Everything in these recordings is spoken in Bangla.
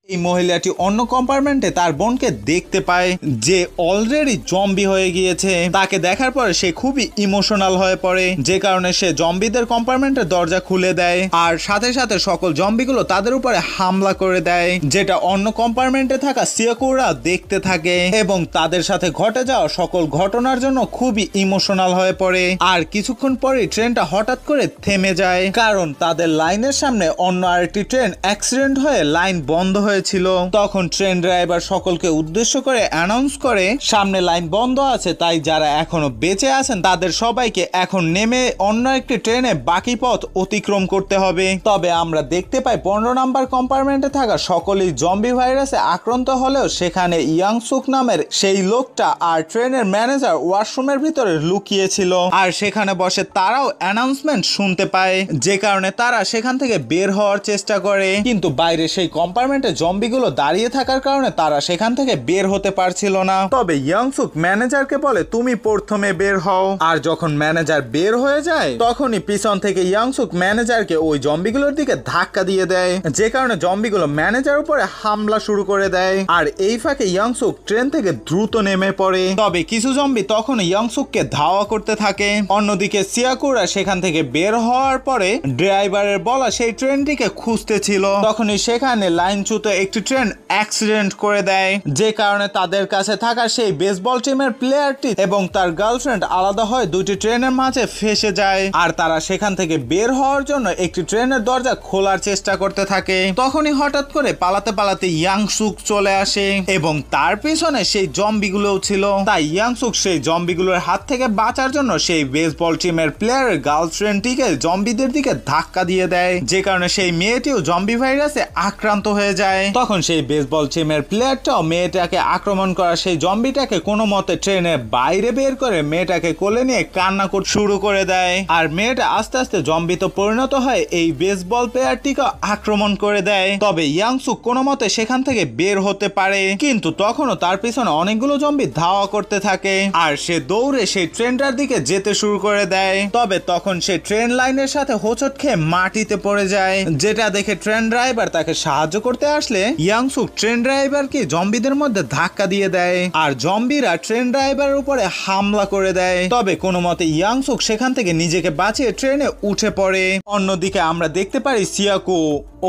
এই মহিলাটি অন্য কম্পার্টমেন্টে তার বোনকে দেখতে পায় যে অলরেডি জম্বি হয়ে গিয়েছে। তাকে দেখার পরে সে খুবই ইমোশনাল হয়ে পড়ে, যে কারণে সে জম্বিদের কম্পার্টমেন্টের দরজা খুলে দেয় আর সাথে সাথে সকল জম্বিগুলো তাদের উপরে হামলা করে দেয়, যেটা অন্য কম্পার্টমেন্টে থাকা সিয়াকুরা দেখতে থাকে এবং তাদের সাথে ঘটে যাওয়া সকল ঘটনার জন্য খুবই ইমোশনাল হয়ে পড়ে। আর কিছুক্ষণ পরে ট্রেনটা হঠাৎ করে থেমে যায়, কারণ তাদের লাইনের সামনে অন্য আরেকটি ট্রেন অ্যাক্সিডেন্ট হয়ে লাইন বন্ধ হয়েছিল। তখন ট্রেন ড্রাইভার সকলকে উদ্দেশ্য করে অ্যানাউন্স করে সামনে লাইন বন্ধ আছে, তাই যারা এখনো বেঁচে আছেন তাদের সবাইকে এখন নেমে অন্য একটি ট্রেনে বাকি পথ অতিক্রম করতে হবে। তবে আমরা দেখতে পাই 15 নাম্বার কম্পার্টমেন্টে থাকা সকলেই জম্বি ভাইরাসে আক্রান্ত হলেও সেখানে ইয়াংসুক নামের সেই লোকটা আর ট্রেনের ম্যানেজার ওয়াশরুমের ভিতরে লুকিয়েছিল। আর সেখানে বসে তারাও অ্যানাউন্সমেন্ট শুনতে পায়, যে কারণে তারা সেখান থেকে বের হওয়ার চেষ্টা করে, কিন্তু বাইরে সেই কম্পার্টমেন্টে জম্বিগুলো দাঁড়িয়ে থাকার কারণে তারা সেখান থেকে বের হতে পারছিল না। তবে ইয়াংসুক ম্যানেজারকে বলে তুমি প্রথমে বের হও। আর যখন ম্যানেজার বের হয়ে যায় তখনই পিছন থেকে ইয়াংসুক ম্যানেজারকে ওই জম্বিগুলোর দিকে ধাক্কা দিয়ে দেয়, যে কারণে জম্বিগুলো ম্যানেজার উপরে হামলা শুরু করে দেয়। আর এই ফাঁকে ইয়াংসুক ট্রেন থেকে দ্রুত নেমে পড়ে। তবে কিছু জম্বি তখন ইয়াংসুককে ধাওয়া করতে থাকে। অন্যদিকে সিয়াকুরা সেখান থেকে বের হওয়ার পরে ড্রাইভারের বলা সেই ট্রেনটিকে খুঁজতে ছিল, তখনই সেখানে লাইনচ্যুত একটি ট্রেন অ্যাক্সিডেন্ট করে দেয়, যে কারণে তাদের কাছে থাকা সেই বেসবল টিমের প্লেয়ারটি এবং তার গার্লফ্রেন্ড আলাদা হয়ে দুটি ট্রেনের মাঝে ফেসে যায়। আর তারা সেখান থেকে বের হওয়ার জন্য একটি ট্রেনের দরজা খোলার চেষ্টা করতে থাকে। তখনই হঠাৎ করে পালাতে পালাতে ইয়াংসুক চলে আসে এবং তার পিছনে সেই জম্বিগুলোও ছিল। তাই ইয়াংসুক সেই জম্বিগুলোর হাত থেকে বাঁচার জন্য সেই বেসবল টিমের প্লেয়ারের গার্লফ্রেন্ডটিকে জম্বিদের দিকে ধাক্কা দিয়ে দেয়, যে কারণে সেই মেয়েটিও জম্বি ভাইরাসে আক্রান্ত হয়ে যায়। তখন সেই বেসবল টিমের প্লেয়ারটাও মেয়েটাকে আক্রমণ করা সেই জম্বিটাকে কোনো মতে ট্রেনের বাইরে বের করে মেয়েটাকে কোলে নিয়ে কান্না করতে শুরু করে দেয়। আর মেয়েটা আস্তে আস্তে জম্বিতে পরিণত হয় এই বেসবল প্লেয়ারটিকে আক্রমণ করে দেয়। তবে ইয়াংসুক কোনো মতে সেখান থেকে বের হতে পারে, কিন্তু তখনও তার পিছনে অনেকগুলো জম্বি ধাওয়া করতে থাকে আর সে দৌড়ে সেই ট্রেনটার দিকে যেতে শুরু করে দেয়। তবে তখন সে ট্রেন লাইনের সাথে হোঁচট খেয়ে মাটিতে পড়ে যায়, যেটা দেখে ট্রেন ড্রাইভার তাকে সাহায্য করতে আসলে ইয়াংসুক ট্রেন ড্রাইভারকে জম্বিদের মধ্যে ধাক্কা দিয়ে দেয় আর জম্বিরা ট্রেন ড্রাইভারের উপরে হামলা করে দেয়। তবে কোনো মতে ইয়াংসুক সেখান থেকে নিজেকে বাঁচিয়ে ট্রেনে উঠে পড়ে। অন্যদিকে আমরা দেখতে পারি সিয়াকু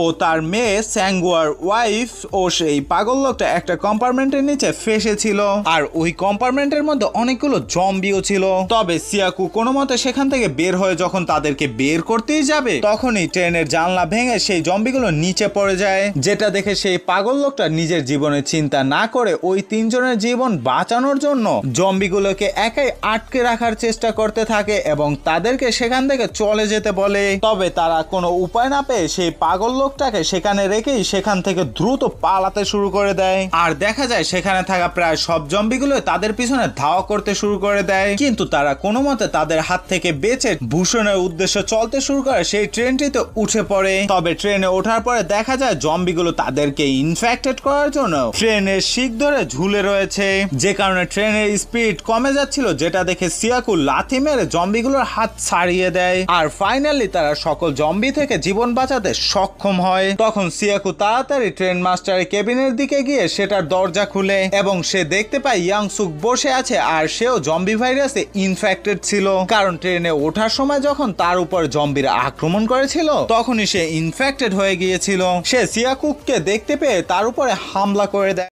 ও তার মেয়ে স্যাঙ্গুয়ার ওয়াইফ ও সেই পাগল লোকটা একটা কম্পার্টমেন্টের নিচে ফেসেছিল আর ওই কম্পার্টমেন্টের মধ্যে অনেকগুলো জম্বিও ছিল। তবে সিয়াকু কোনো মতে সেখান থেকে বের হয়ে যখন তাদেরকে বের করতেই যাবে তখনই ট্রেনের জানলা ভেঙে সেই জম্বিগুলো নিচে পড়ে যায়, যেটা দেখে সেই পাগল লোকটা নিজের জীবনের চিন্তা না করে ওই তিনজনের জীবন বাঁচানোর জন্য জম্বিগুলোকে একাই আটকে রাখার চেষ্টা করতে থাকে এবং তাদেরকে সেখান থেকে চলে যেতে বলে। তবে তারা কোনো উপায় না পেয়ে সেই পাগল লোকটাকে সেখানে রেখেই সেখান থেকে দ্রুত পালাতে শুরু করে দেয়। আর দেখা যায় সেখানে থাকা প্রায় সব জম্বিগুলো তাদের পিছনে ধাওয়া করতে শুরু করে দেয়, কিন্তু তারা কোনো মতে তাদের হাত থেকে বেঁচে ভূষণের উদ্দেশ্যে চলতে শুরু করে সেই ট্রেনটিতে উঠে পড়ে। তবে ট্রেনে ওঠার পরে দেখা যায় জম্বিগুলো তাদেরকে ইনফেক্টেড করার জন্য ট্রেনের শিক ধরে ঝুলে রয়েছে, যে কারণে ট্রেনের স্পিড কমে যাচ্ছিল, যেটা দেখে সিয়াকু লাথি মেরে জম্বিগুলোর হাত ছাড়িয়ে দেয়। আর ফাইনালি তারা সকল জম্বি থেকে জীবন বাঁচাতে সক্ষম হয়। তখন সিয়াকু তাড়াতাড়ি ট্রেন মাস্টারের কেবিনের দিকে গিয়ে সেটার দরজা খুলে এবং সে দেখতে পায় ইয়াংসুক বসে আছে আর সেও জম্বি ভাইরাসে ইনফেক্টেড ছিল, কারণ ট্রেনে ওঠার সময় যখন তার উপর জম্বিরা আক্রমণ করেছিল তখনই সে ইনফেক্টেড হয়ে গিয়েছিল। সে সিয়াকুকে দেখতে পেয়ে তার উপরে হামলা করে দেয়।